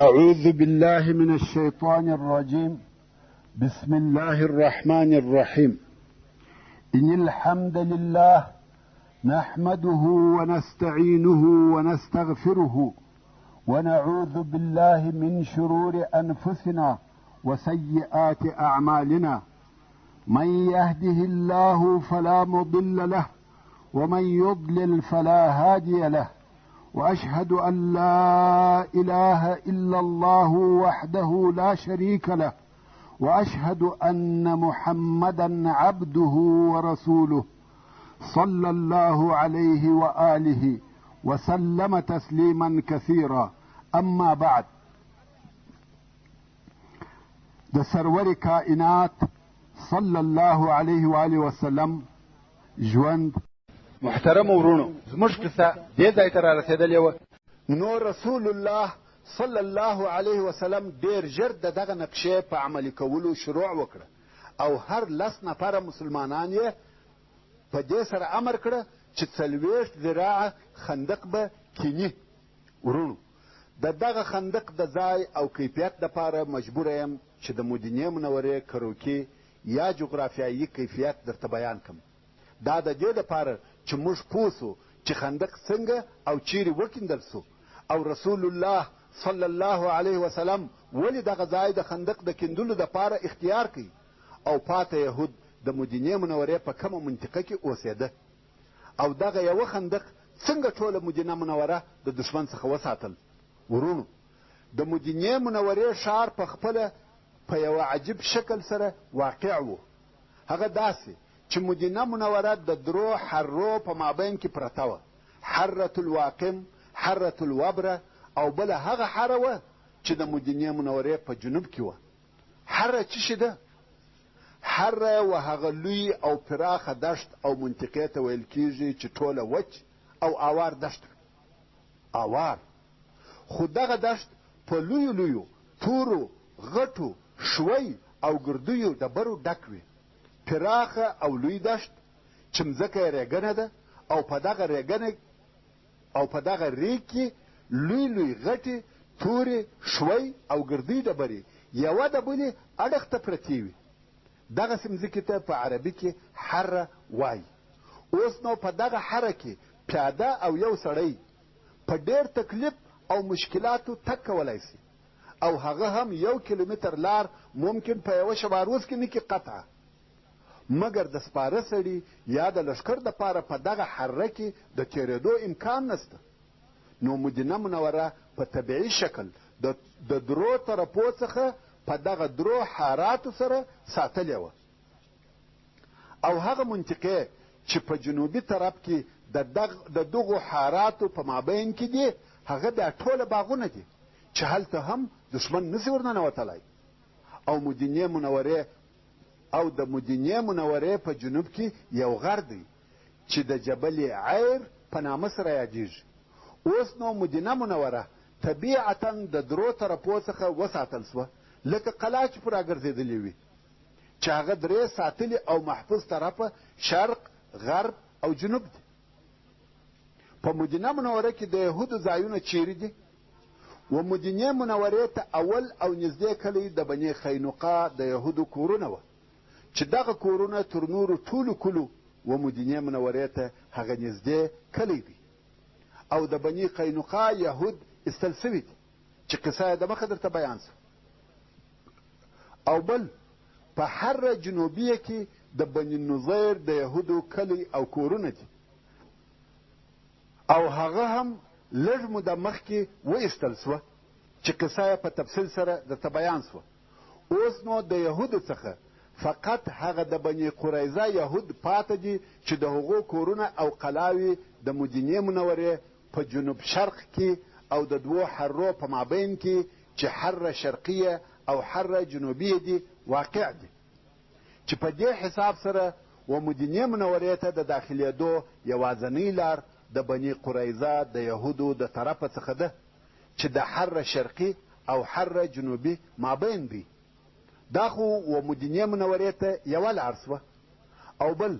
أعوذ بالله من الشيطان الرجيم. بسم الله الرحمن الرحيم. إن الحمد لله نحمده ونستعينه ونستغفره ونعوذ بالله من شرور أنفسنا وسيئات أعمالنا. من يهده الله فلا مضل له ومن يضلل فلا هادي له، وأشهد أن لا إله إلا الله وحده لا شريك له، وأشهد أن محمدا عبده ورسوله صلى الله عليه وآله وسلم تسليما كثيرا. أما بعد، د سرور کائنات صلی الله علیه و آله وسلم ژوند. محترم ورونو، زموږ قصه دې ځای ته را رسېدلې وه. نو رسول الله صلی الله علیه وسلم ډېر ژر د دغه نقشې په عملي کولو شروع وکړه او هر 10 نفره مسلمانان یې په دې سره امر کړه چې 40 ذراعه خندق به کینی. ورونو، د دغه خندق د ځای او کیفیت دپاره مجبوره یم چې د مدینې منورې کروکي یا جغرافیایي کیفیت درته بیان کړم. دا د دې دپاره چې موږ پوه سو چې خندق څنګه او چیرې وکیندل سو، او رسول الله صلی الله علیه وسلم ولې دغه ځای د خندق د کیندلو دپاره اختیار کوي، او پاته یهود د مدینې منورې په کومه منطقه کې اوسېده، او دغه یوه خندق څنګه ټوله مدینه منوره د دشمن څخه وساتل. ورونو، د مدینې منورې ښار په خپله په یوه عجیب شکل سره واقع و. هغه داسې چې مدینه منوره د درو حرو په مابین کې پرته وه، حرة الواقم، حرة الوبره، او بله هغه حره وه چې د مدینې منورې په جنوب کې وه. حره څه شي ده؟ حره و هغه لوی او پراخه دشت او منطقې ته ویل کېږي چې ټوله وچ او اوار دشت. اوار خو دغه دشت په لویو لویو تورو غټو شوی او ګردیو ډبرو ډک وي. پراخه او لوی دشت چې مځکه یې ریګنه ده، او په دغه ریګ کې لوی لوی غټې تورې شوی او ګردۍ ډبرې یوه د بلې اړخ ته پرتې وي. دغسې مځکې ته په عربي کې حره وایي. اوس نو په دغه حره کې پیاده او یو سړی په ډېر تکلیف او مشکلاتو تګ کولی سي، او هغه هم 1 کیلومتر لار ممکن په یوه شباروز کې نه کې قطعه. مګر د سپاره سړي یا د لښکر دپاره په دغه حره کې د تېرېدو امکان نسته. نو مدینه منوره په طبیعي شکل د درو طرفو څخه په دغه درو حاراتو سره ساتلې وه، او هغه منطقې چې په جنوبي طرف کې د دغو حاراتو په مابین کې دي، هغه بیا ټوله باغونه دي چې هلته هم دشمن نسي ورننوتلی. او د مدینې منورې په جنوب کې یو غر دی چې د جبل عیر په نامه سره یادیږي. اوس نو مدینه منوره طبیعتا د درو طرفو څخه وساتل سوه، لکه قلعه چې په راګرځېدلې وي، چې هغه 3 ساتلي او محفوظ طرفه شرق، غرب او جنوب دي. په مدینه منوره کې د یهودو ځایونه چیرې دي؟ و مدینې منورې ته اول او نږدې کلی د بني قینقاع د یهودو کورونه وه، چې دغه کورونه تر نورو ټولو کلو و مدینې منورې ته هغه نږدې کلی دی، او د بني قینقاع یهود ایستل سوي دي چې قصه یې د مخه درته بیان سوه. او بل په حره جنوبیه کې د بني نظیر د یهودو کلی او کورونه دي، او هغه هم لږ موده مخکې وایستل سوه چې قصه یې په تفصیل سره درته بیان سوه. اوس نو د یهودو څخه فقط هغه د بني قریظه یهود پاته دي چې د هغو کورونه او قلاوې د مدینې منورې په جنوب شرق کې او د 2 حرو په مابین کې چې حره شرقیه او حره جنوبیه دي واقع دي، چې په دې حساب سره و مدینې منورې ته د داخلېدو یوازنۍ لار د بني قریظه د یهودو د طرفه څخه ده، چې د حره شرقي او حره جنوبي مابین دی. دا خو و مدینې منورې ته یوه لار سوه. او بل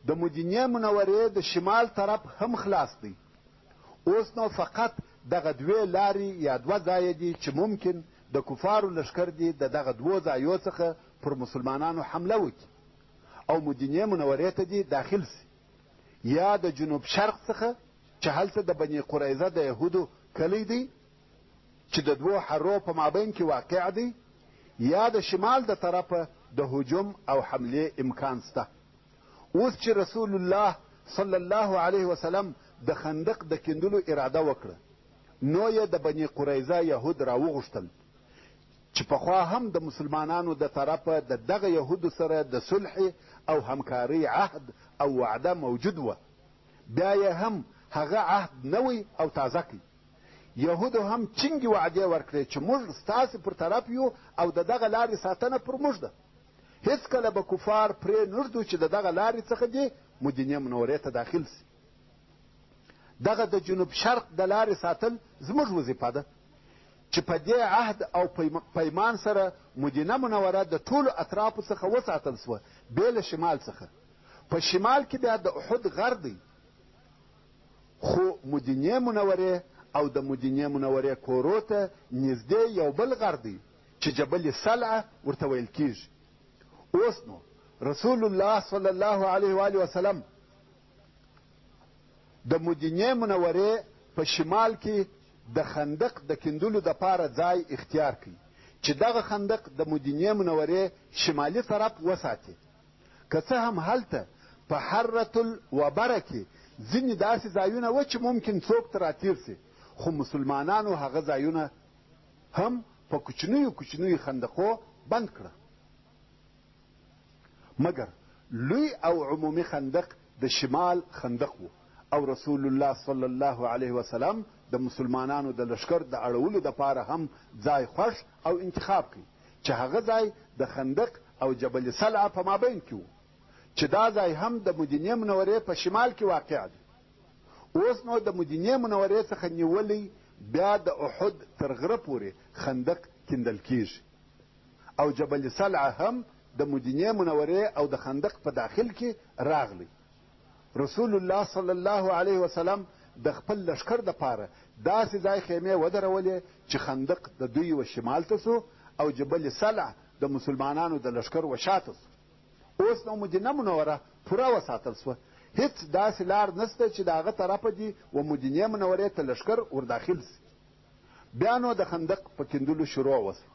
د مدینې منورې د شمال طرف هم خلاص دی. اوس نو فقط دغه دوې لارې یا دوه ځایه دي چې ممکن د کفارو لښکر دي د دغه دوو ځایو څخه پر مسلمانانو حمله وکړي او مدینې منورې ته دي داخل سي، یا د جنوب شرق څخه چې هلته د بني قریظه د یهودو کلی دی چې د دوو حرو په مابین کې واقع دی، یا د شمال د طرفه د هجوم او حملې امکان سته. اوس چې رسول الله صلی الله علیه وسلم د خندق د کیندلو اراده وکړه، نو یې د بني قریظه یهود راوغوښتل چې پخوا هم د مسلمانانو د طرفه د دغه یهودو سره د صلح او همکارۍ عهد او وعده موجود وه، بیا یې هم هغه عهد نوی او تازه کړي. یهودو هم ټینګې وعدې ورکړې چې موږ ستاسې پر طرف یو او د دغه لارې ساتنه پر موږ ده. هېڅکله به کفار پرې نږدو چې د دغه لارې څخه دې مدینې منورې ته داخل سي. دغه د جنوب شرق د لارې ساتل زموږ وظیفه ده چې په دې عهد او پیمان سره مدینه منوره د ټولو اطرافو څخه وساتل سوه بې له شمال څخه. په شمال کې بیا د احد غر دی، خو مدینې منورې او د مدینې منورې کورو ته نږدې یو بل غر دی چې جبل سلعه ورته ویل کیږي. اوس نو رسول الله صلی الله علیه و وسلم د مدینې منورې په شمال کې د خندق د کیندلو دپاره ځای اختیار کړي چې دغه خندق د مدینې منورې شمالي طرف وساتي. که څه هم هلته په حرة الوبره کې ځینې داسې ځایونه و چې ممکن څوک ته راتیر سي، خو مسلمانانو هغه ځایونه هم په کوچنیو خندقو بند کړه. مګر لوی او عمومي خندق د شمال خندق و او رسول الله صلی الله علیه وسلم د مسلمانانو د لښکر د اړولو دپاره هم ځای خوښ او انتخاب کړي چې هغه ځای د خندق او جبل سلعه په مابین کې و چې دا ځای هم د مدینې منورې په شمال کې واقع دی. اوس نو د مدینې منورې څخه نیولی بیا د احد تر غره پورې خندق کیندل کیږي او جبل سلعه هم د مدینې منورې او د خندق په داخل کې راغلی. رسول الله صلی الله علیه وسلم د خپل لښکر دپاره داسې ځای خیمې ودرولې چې خندق د دوی و شمال ته سو او جبل سلع د مسلمانانو د لښکر و شاته سو. اوس نو مدینه منوره پوره وساتل سوه، هیڅ داسې لار نسته چې د هغه طرفه دي و مدینې منورې ته لښکر ورداخل سي. بیا نو د خندق په کیندلو شروع وسوه.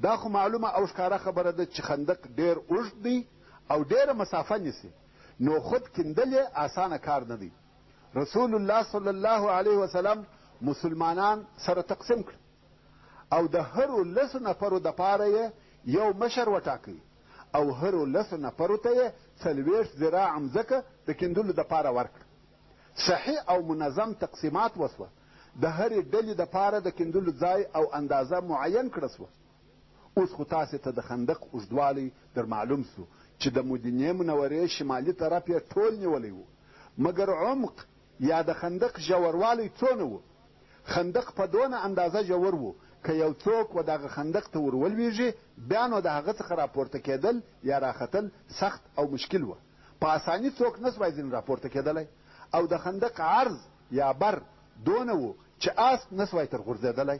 دا خو معلومه او ښکاره خبره ده چې خندق ډېر اوږد دی او ډېره مسافه نیسي، نو خود کیندل یې اسانه کار نه دی. رسول الله صلی الله علیه وسلم مسلمانان سره تقسیم کړل او د هرو لسو نفرو دپاره یې یو مشر وټاکئ او هرو لسو نفرو ته یې 40 ذراع مځکه د کیندلو دپاره ورکړه. صحیح او منظم تقسیمات وسوه. د هرې ډلې دپاره د کیندلو ځای او اندازه معین کړه سوه. اوس خو تاسې ته د خندق اوږدوالی در معلوم سو چې د مدینې منورې شمالي طرف یې ټول نیولی و، مګر عمق یا د خندق ژوروالی څونه و؟ خندق په دونه اندازه ژور و که یو څوک و دغه خندق ته ور ولویږي بیا نو د هغه څخه راپورته کېدل یا راختل سخت او مشکل و. په اساني څوک نسوای ځینې راپورته کېدلی او د خندق عرض یا بر دونه و چې آس نسوای تر غورځېدلی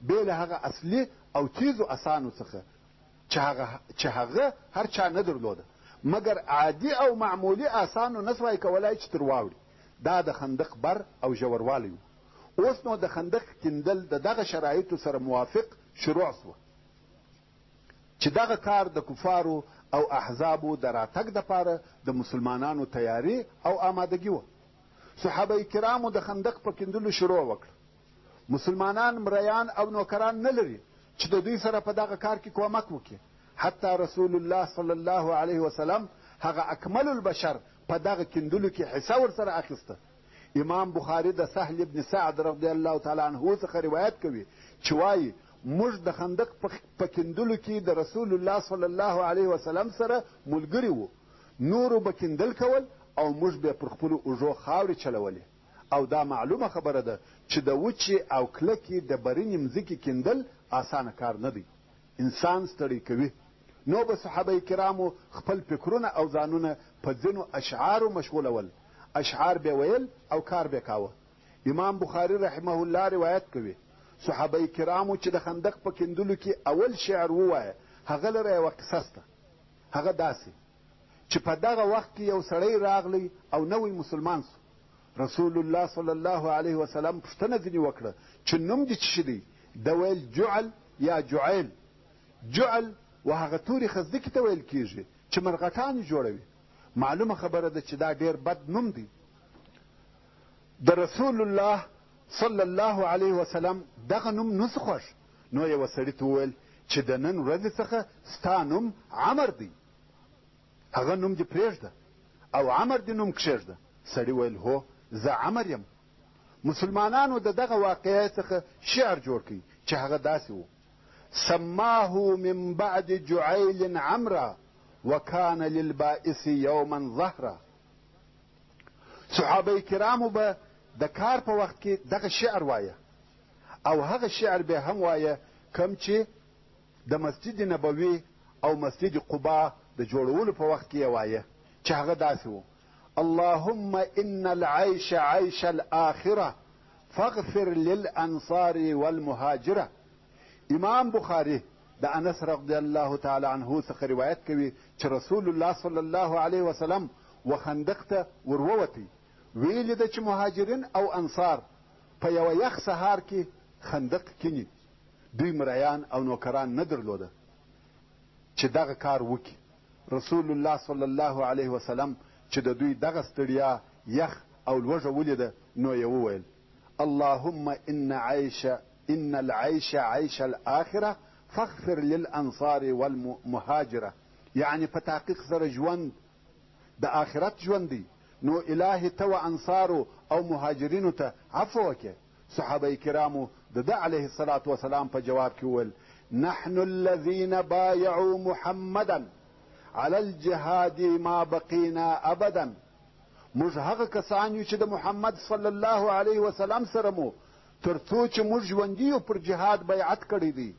بې له هغه اصلي او تیزو اسانو څخه چې هغه هر چا نه درلوده، مګر عادي او معمولي اسانو نسوای کولای چې تر واوړي. دا د خندق بر او ژوروالی و. اوس نو د خندق کیندل د دغه شرایطو سره موافق شروع سوه چې دغه کار د کفارو او احزابو د راتګ دپاره د مسلمانانو تیاری او آمادګي وه. صحابه کرامو د خندق په کیندلو شروع وکړه. مسلمانان مریان او نوکران نه لري چې د دوی سره په دغه کار کې کومک وکړي. حتی رسول الله صلی الله علیه وسلم هغه اکمل البشر په دغه کیندلو کې حصه ورسره اخیسته. امام بخاري د سهل ابن سعد رضی الله تعالی عنه څخه روایت کوي چې وایي موږ د خندق په کیندلو کې د رسول الله صلی الله علیه وسلم سره ملګري وو. نورو به کیندل کول او موږ به پر خپلو اوږو خاورې چلولې. او دا معلومه خبره ده چې د وچې او کلکې د برینې مځکې کیندل اسانه کار نه دی، انسان ستړی کوي. نو به صحابه کرامو خپل فکرونه او ځانونه په ځینو اشعارو مشغولول. اشعار به ویل او کار به کاوه. امام بخاري رحمه الله روایت کوي صحابه کرامو چې د خندق په کیندلو کې اول شعر ووایه هغه لره یوه قصه سته. هغه داسې چې په دغه وخت کې یو سړی راغلی او نوی مسلمان سو. رسول الله صلی الله علیه وسلم پوښتنه ځینې وکړه چې نوم دې څه دی؟ ده ویل جعل یا جعیل. جعل و هغه تورې خزدکې ته ویل کېږي چې مرغټانې جوړوي. معلومه خبره ده چې دا ډېر بد نوم دی. د رسول الله صلی الله علیه وسلم دغه نوم نه څه خوښ. نو یوه سړي ته وویل چې د نن ورځې څخه ستا نوم عمر دی، هغه نوم دې پرېږده او عمر دې نوم کښېږده. سړي ویل هو زه عمر یم. مسلمانانو د دغه واقعې څخه شعر جوړ کړي چې هغه داسې و: سماه من بعد جعیل عمرا وکان للبائس یوما ظهرا. صحابه کرامو به د کار په وخت کې دغه شعر وایه او هغه شعر به هم وایه کوم چې د مسجد نبوي او مسجد قبا د جوړولو په وخت کې یې وایه چې هغه داسې و: اللهم ان العيش عيش الآخرة فاغفر للأنصار والمهاجرة. امام بخاري د انس رضی الله تعالی عنه څخه روایت کوي چې رسول الله صلی الله علیه وسلم و خندق ته ورووتی. ویلي ده چې مهاجرین او انصار په یوه یخ سهار کې خندق کینی. دوی مریان او نوکران نه درلوده چې دغه کار وکړي. رسول الله صلی الله علیه وسلم چې د دوی دغه ستړیا یخ او لوږه ولیده نو یې وویل: اللهم ان العيش عيش الآخرة فاغفر للأنصار والمهاجرة. یعنی په تحقیق سره ژوند د آخرت ژوند دی، نو الهي ته و انصارو او مهاجرینو ته عفو وکړه. صحابه کرامو د ده علیه الصلاة وسلام په جواب کې وویل: نحن الذين بايعوا محمدا على الجهاد ما بقينا ابدا. موږ هغه کسان یو چې د محمد صلی الله علیه وسلم سره مو تر څو چې موږ ژوندي یو پر جهاد بیعت کړی دی.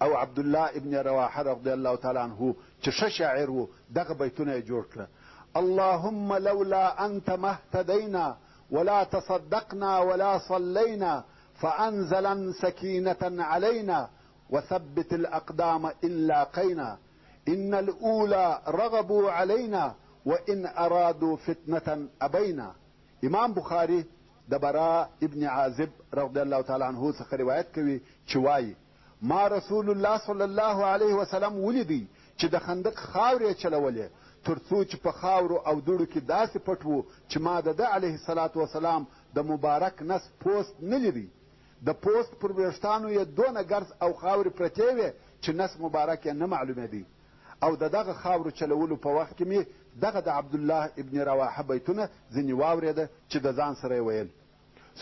او عبدالله ابن رواحه رضی الله تعالی عنه چې ښه شاعر و دغه بیتونه یې جوړ کړه: اللهم لولا انت ما اهتدينا ولا تصدقنا ولا صلينا فانزلا سكينة علينا وثبت الاقدام ان لاقينا ان الاولى رغبوا علينا وان ارادوا فتنة ابينا. امام بخاري د براء ابن عازب رضی الله تعالی عنه څخه روایت کوي چې وایي: ما رسول الله صلی الله علیه وسلم ولیدی چې د خندق خاورې چلولې تر څو چې په خاورو او دوړو کې داسې پټ و چې ما د ده علیه الصلاة وسلام د مبارک نس پوست نه لیدی. د پوست پر ویښتانو یې دونه ګرز او خاورې پرتې وې چې نس مبارک یې نه معلومېدی. او د دغه خاورو چلولو په وخت کې مې دغه د عبدالله ابن رواحه بیتونه ځینې واورېده چې د ځان سره یې ویل.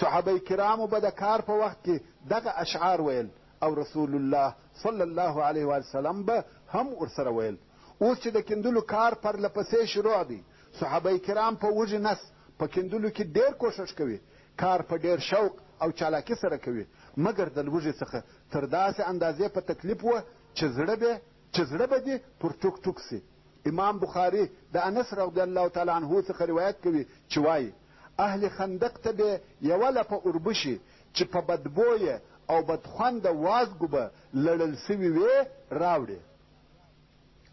صحابه کرامو به د کار په وخت کې دغه اشعار ویل او رسول الله صلی الله علیه وسلم به هم ورسره ویل. اوس چې د کیندلو کار پرله پسې شروع دی، صحابه کرام په وږي نس په کیندلو کې ډېر کوښښ کوي، کار په ډېر شوق او چالاکي سره کوي، مګر د لوږې څخه تر داسې اندازې په تکلیف وه چې زړه به دې پر ټوک ټوک سي. امام بخاري د انس رضی الله تعالی عنه څخه روایت کوي چې وایي: اهل خندق ته به یوه لپه اوربشي چې په بدبویه او بدخونده وازګو به لړل سوي وې راوړې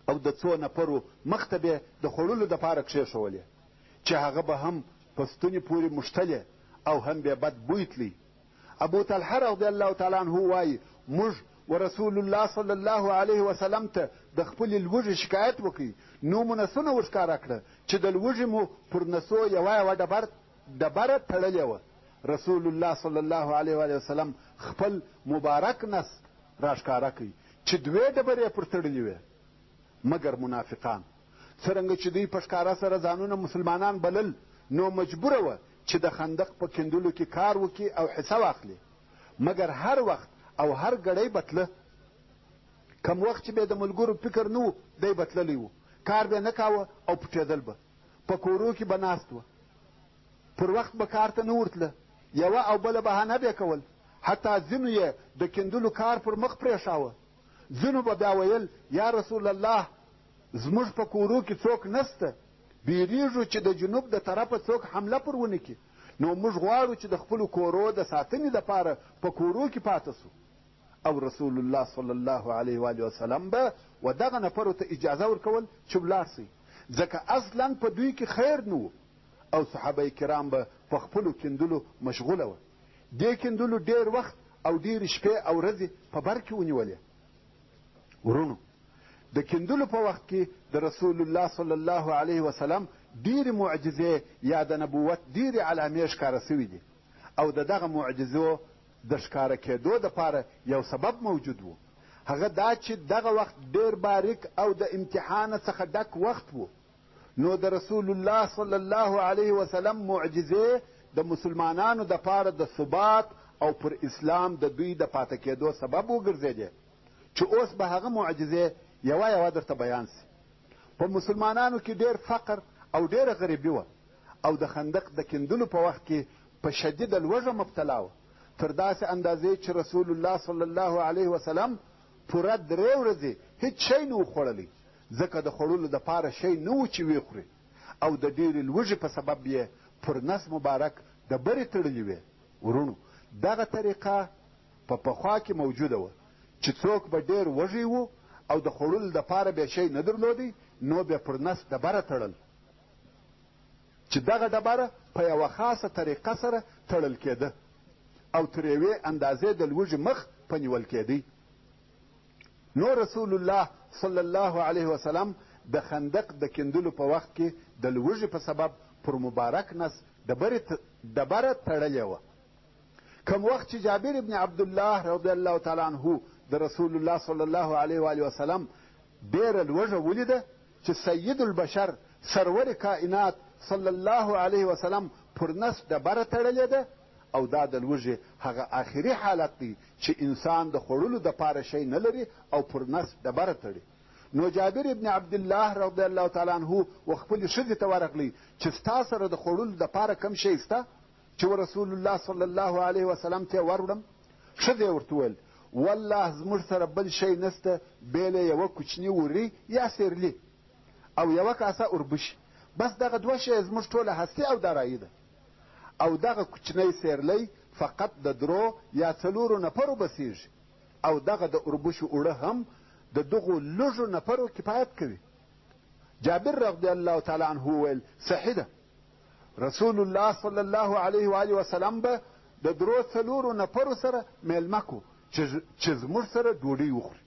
او د څو نفرو مخ ته به د خوړلو دپاره کښېښولې چې هغه به هم په ستوني پورې مشتلې او هم به بد بوی تلی. ابو طلحه رضی الله تعالی عنه وایي: موږ ورسول الله صلی الله علیه وسلم ته د خپلې لوږې شکایت وکړي، نو مو نسونه ورښکاره کړه چې د لوږې مو پر نسو یوه ډبره تړلې وه. رسول الله صلی الله علیه وسلم خپل مبارک نس راښکاره کوي چې دوې ډبرې پر تړلې وې، مګر منافقان څرنګه چې دوی په ښکاره سره ځانونه مسلمانان بلل، نو مجبوره وه چې د خندق په کیندلو کې کار وکړي او حصه واخلي. مګر هر وخت او هر ګړی بتله، کم وخت چې به د ملګرو فکر نه و دی بتللی و، کار به نه کاوه او پټېدل به، په کورو کې به ناست وه، پر وخت به کار ته نه ورتله، یوه او بله بهانه به کول. حتی ځینو یې د کیندلو کار پر مخ پرېښاوه. ځینو به بیا ویل: یا رسول الله، زموږ په کورو کې څوک نسته، بیریږو چې د جنوب د طرفه څوک حمله پر ونه کړي، نو موږ غواړو چې د خپلو کورو د ساتنې دپاره په کورو کې پاته سو. او رسول الله صلی الله علیه و وسلم به و دغه نفرو ته اجازه ورکول چې ولاړ سئ، ځکه اصلا په دوی کې خیر نه و. او صحابه کرام به په خپلو کیندلو مشغوله وه. دې کیندلو ډېر وخت او ډېرې شپې او ورځې په بر کې ونیولې. ورونو، د کیندلو په وخت کې د رسول الله صلی الله علیه وسلم ډېرې معجزې یا د نبوت ډېرې علامې ښکاره سوي دي، او د دغه معجزو د ښکاره کېدو دپاره یو سبب موجود و. هغه دا چې دغه وخت ډېر باریک او د امتحان څخه ډک وخت و. نو د رسول الله صلی الله علیه وسلم معجزې د مسلمانانو دپاره د ثبات او پر اسلام د دوی د پاته کېدو سبب وګرځېدې، چې اوس به هغه معجزې یوه یوه درته بیان سي. په مسلمانانو کې ډېر فقر او ډېره غریبي وه، او د خندق د کیندلو په وخت کې په شدید لوږه مبتلا وه، تر داسې اندازې چې رسول الله صلی الله علیه وسلم پوره 3 ورځې هیڅ شی نه و خوړلی، ځکه د خوړلو دپاره شی نه و چې ویې خوري، او د ډېرې لوږې په سبب یې پر نس مبارک د برې تړلې وې. ورونو، دغه طریقه په پخوا کې موجوده وه چې څوک به ډېر وږی و او د خوړلو دپاره بیا شی نه درلودی، نو بیا پر نس ډبره تړل، چې دغه ډبره په یوه خاصه طریقه سره تړل کېده او تر یوې اندازې د لوږې مخ په نیول کېدی. نو رسول الله صلی الله علیه وسلم د خندق د کیندلو په وخت کې د لوږې په سبب پر مبارک نس ډبره تړلې وه. کوم وخت چې جابر ابن عبدالله رضی الله تعالی عنه د رسول الله صلی الله علیه و وسلم ډېره لوږه ولیده چې سید البشر سرور کائنات صلی الله علیه وسلم پر نس ډبره تړلې ده، او دا د لوږې هغه آخري حالت دی چې انسان د خوړلو دپاره شی نه لري او پر نس ډبره تړي. نو جابر ابن عبدالله رضی الله تعالی عنه و خپلې ښځې ته ورغلی چې ستا سره د خوړلو دپاره کم شی شته چې رسول الله صلی الله علیه وسلم ته وروړم؟ ښځې ورته وویل والله زموږ سره بل شی نسته بې له یوه کوچني وري یا سیرلي او یوه کاسه اوربشي، بس دغه 2 شی زموږ ټوله هستي او دارایي ده. او دغه کوچنی سیرلی فقط د 3 یا 4 نفرو بسیږي، او دغه د اوربشو اوړه هم د دغو لږو نفرو کفایت کوي. جابر رضی الله تعالی عنه وویل صحیح ده، رسول الله صلی الله علیه و وسلم به د 3-4 نفرو سره میلمه کو چې زموږ سره ډوډۍ وخوري.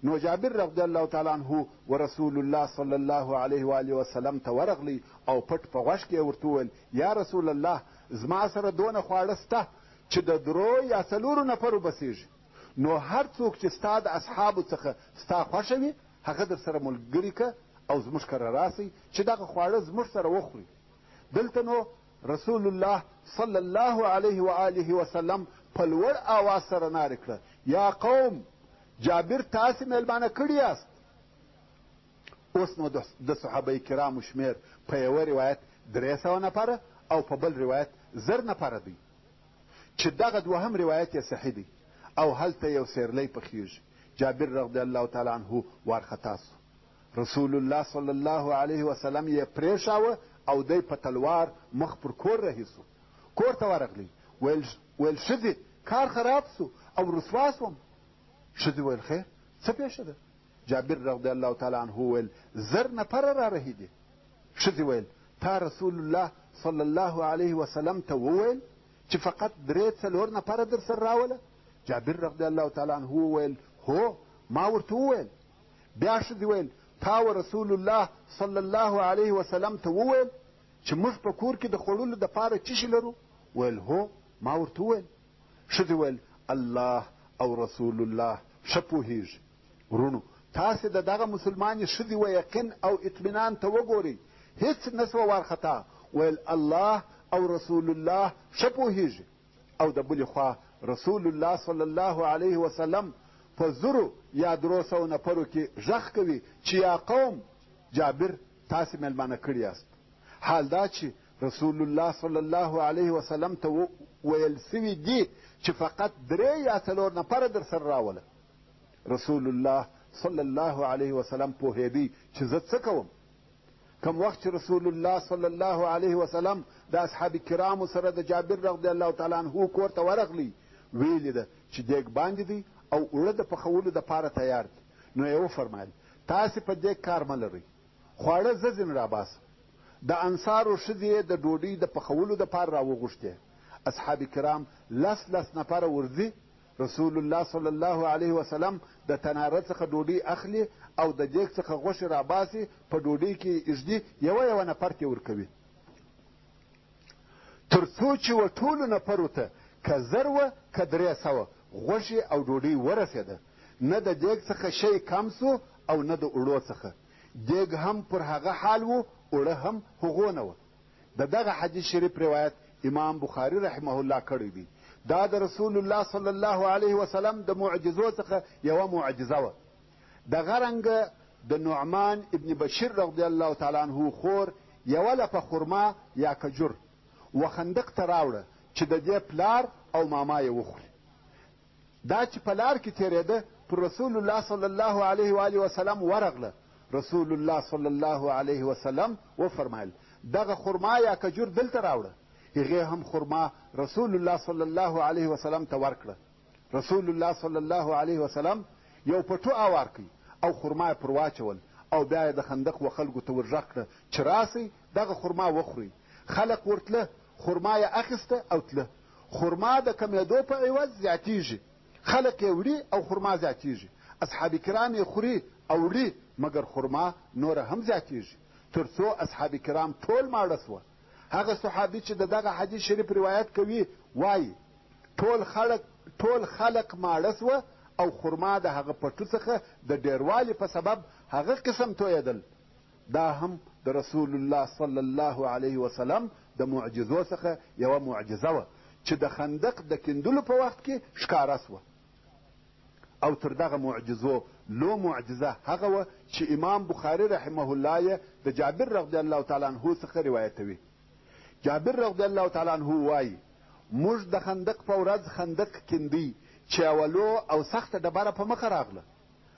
نو جابر رضی الله تعالی عنه و رسول الله صلی الله علیه و وسلم ته ورغلی او پټ په غوږ کې ورته وویل یا رسول الله، زما سره دونه خواړه سته چې د 3 یا 4 نفرو بسیږي، نو هر څوک چې ستا د اصحابو څخه ستا خوښه وي هغه در سره ملګري که او زموږ کره راسئ چې دغه خواړه زموږ سره وخوري. دلته نو رسول الله صلی الله علیه و آله وسلم په لوړ آواز سره نارې کړه یا قوم، جابر تاسې میلمانه کړي یاست. اوس نو د صحابه کرامو شمیر په یوه روایت 300 نفره او په بل روایت 1000 نفره دی، چې دغه 2هم روایت یې صحیح دی، او هلته یو سیرلی پخیږي. جابر رضی الله تعالی عنه وارخطا سو. رسول الله صلی الله علیه وسلم یې پرېښاوه او دی په تلوار مخ پر کور رهي سو. کور ته ورغلی، ویل ښځې کار خراب سو او رسوا سوم. ښځې ویل خیر څه پېښه ده؟ جابر رضی الله تعالی عنه ویل 1000 نفره را رهي دي. ښځې ویل تا رسول الله صلی الله علیه وسلم ته وویل چې فقط 3-4 نفره در سره راوله؟ جابر رضی الله تعالی عنه وویل هو، ما ورته وویل. بیا ښځې ویل تا و رسول الله صلی الله علیه وسلم ته وویل چې موږ په کور کې د خوړلو دپاره څه شي لرو؟ ویل هو، ما ورته وویل. ښځې ویل الله او رسول الله ښه پوهېږي. ورونو، تاسې د دغه مسلمانې ښځې و یقین او اطمینان ته وګورئ، هیڅ نه سوه وارخطا. ویل الله او رسول الله ښه پوهېږي. او د بلې خوا رسول الله صلی الله علیه وسلم په 1000 یا 300 نفرو کې غږ کوي چې یا قوم، جابر تاسې میلمانه کړي یاست. حال دا چې رسول الله صلی الله علیه وسلم ته ویل سوي دي چې فقط 3 یا 4 نفره در سره راوله. رسول الله صلی الله علیه وسلم پوهېدی چې زه څه کوم. کم وخت چې رسول الله صلی الله علیه وسلم د اصحاب کرامو سره د جابر رضی الله تعالی عنه کور ته ورغلی، ویلې ده چې دیګ باندې دی او اوړه د پخولو دپاره تیار دي. نو یې وفرمایل تاسې په دې کار مه لرئ، خواړه زه ځینې راباسم. د انصارو ښځې د ډوډۍ د پخولو دپاره راوغوښتې. اصحاب کرام لس نفره ورځي، رسول الله صلی الله علیه وسلم د تناره څخه ډوډۍ اخلي او د دیګ څخه غوښې راباسي، په ډوډۍ کې ایږدي، یوه نفر ته ورکوي، تر څو چې و ټولو نفرو ته که 1000 وه که 300 غوښې او ډوډۍ ورسېده. نه د دیګ څخه شی کم سو او نه د اوړو څخه. دیګ هم پر هغه حال و، اوړه هم هغو نه وه. د دغه حدیث شریف روایت امام بخاري رحمه الله کړی دی. دا د رسول الله صلی الله علیه وسلم د معجزو څخه یوه معجزه وه. دغه رنګه د نعمان ابن بشیر رضی الله تعالی عنه خور یوه لپه خرما یا کجور و خندق ته راوړه چې د دې پلار او ماما یې وخوري. دا چې په لار کې تېرېده پر رسول الله صلی الله علیه و آله وسلم ورغله. رسول الله صلی الله علیه وسلم وفرمایل دغه خرما یا کجور دلته راوړه. هغې هم خرما رسول الله صلی الله علیه وسلم ته ورکړه. رسول الله صلی الله علیه وسلم یو پټو اوار کړ او خرما یې پر واچول او بیا یې د خندق و خلکو ته ورغږ کړه چې راسئ دغه خرما وخورئ. خلق ورتله، خرما یې اخیسته او تله. خرما د کمېدو په عوض زیاتیږي، خلق یې وړي او خرما زیاتیږي. اصحاب کرام یې خوري او وړي، مګر خرما نوره هم زیاتیږي، تر څو اصحاب کرام ټول ماړه سوه. هغه صحابي چې د دغه حدیث شریف روایت کوي وایي ټول خلق ماړه سوه او خرما د هغه پټو څخه د ډیروالي په سبب هغه قسم تویدل. دا هم د رسول الله صلی الله علیه وسلم د معجزو څخه یوه معجزه وه چې د خندق د کیندلو په وخت کې ښکاره سوه. او تر دغه معجزو لو معجزه هغه وه چې امام بخاري رحمه الله یې د جابر رضی الله تعالی عنه څخه روایتوي. جابر رضی الله تعالی عنه وایي موږ د خندق په ورځ خندق کیندی چې اولو او سخته ډبره په مخه راغله.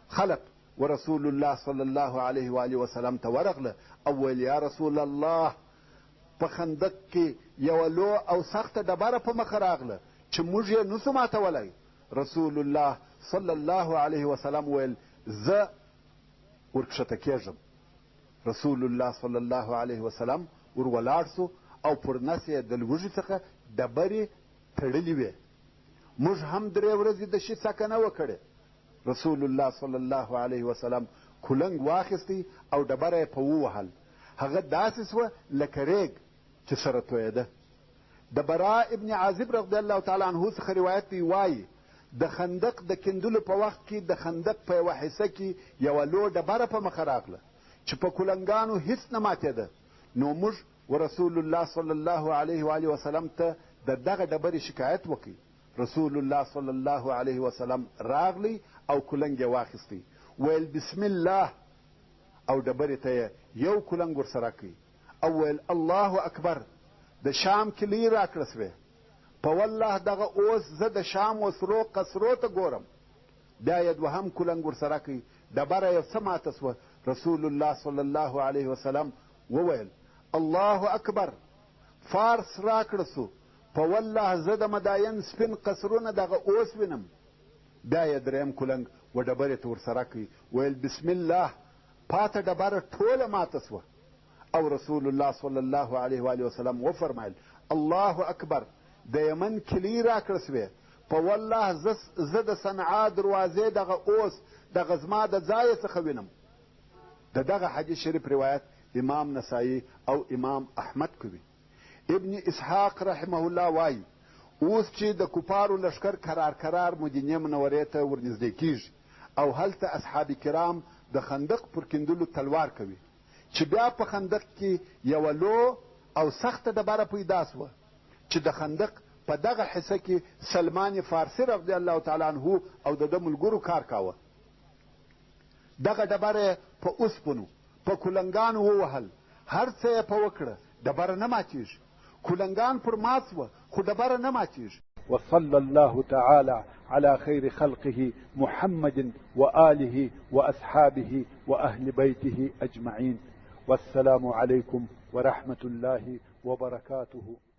خلق و رسول الله صلی الله علیه و آله وسلم ته ورغله او ویل یا رسول الله په خندق کې یوه لو او سخته ډبره په مخه راغله چې موږ یې نسو ماتولی. رسول الله صلی الله علیه وسلم ویل زه ورکښته کېږم. رسول الله صلی الله علیه وسلم ور ولاړ سو او پر نس یې د لوږې څخه ډبرې تړلې وې. موږ هم 3 ورځې د شي څکه نه وکړې. رسول الله صلی الله علیه وسلم کلنګ واخیستی او ډبره یې په ووهل. هغه داسې سوه لکه ریګ چې سره تویده. د برا ابن عازب رضی الله تعالی عنه څخه روایت دی وایي د خندق د کیندلو په وخت کې د خندق په یوه حصه کې یوه لو ډبره په مخه راغله چې په کلنګانو هیڅ نه ماتېده. نو موږ و رسول الله صلی الله علیه و آله وسلم ته د دغه ډبرې شکایت وکړي. رسول الله صلی الله علیه وسلم راغلی او کلنګ یې واخیستی، ویل بسم الله او ډبرې ته یې یو کلنګ ورسره کړي او ویل الله اکبر. د شام کیلي راکړه سوې. په والله دغه اوس زه د شام و سرو قصرو ته ګورم. بیا یې دوهم کلنګ ورسره کړي، ډبره یې څه ماته سوه. رسول الله صلی الله علیه وسلم وویل الله اکبر. فارس راکړه سو. په والله زه د مداین سپین قصرونه دغه اوس وینم. بیا یې 3م کلنګ و ډبرې ته ورسره کړي، ویل بسم الله. پاته ډبره ټوله ماته سوه او رسول الله صلی الله علیه و آله وسلم وفرمایل الله اکبر. د یمن کیلي راکړه سوې. په والله زه د صنعا دروازې دغه اوس دغه زما د ځایه څخه وینم. د دغه حدیث شریف روایت امام نسائی او امام احمد کوي. ابن اسحاق رحمه الله وایي اوس چې د کفارو لښکر کرار مدینې منورې ته ورنږدې کیږي او هلته اصحاب کرام د خندق پر کیندلو تلوار کوي چې بیا په خندق کې یوه لو او سخته ډبره پیدا سوه چې د خندق په دغه حصه کې سلمان فارسي رضی الله تعالی عنه او د ده ملګرو کار کاوه. دغه ډبره په اوسپنو په کلنګانو ووهل، هر څه یې په وکړه، ډبره نه ماتېږي. کلنګان پر مات سوه خو ډبره نه ماتېږي. وصلى الله تعالى على خير خلقه محمد وآله وأصحابه وأهل بيته أجمعين والسلام علیکم ورحمة الله وبرکاته.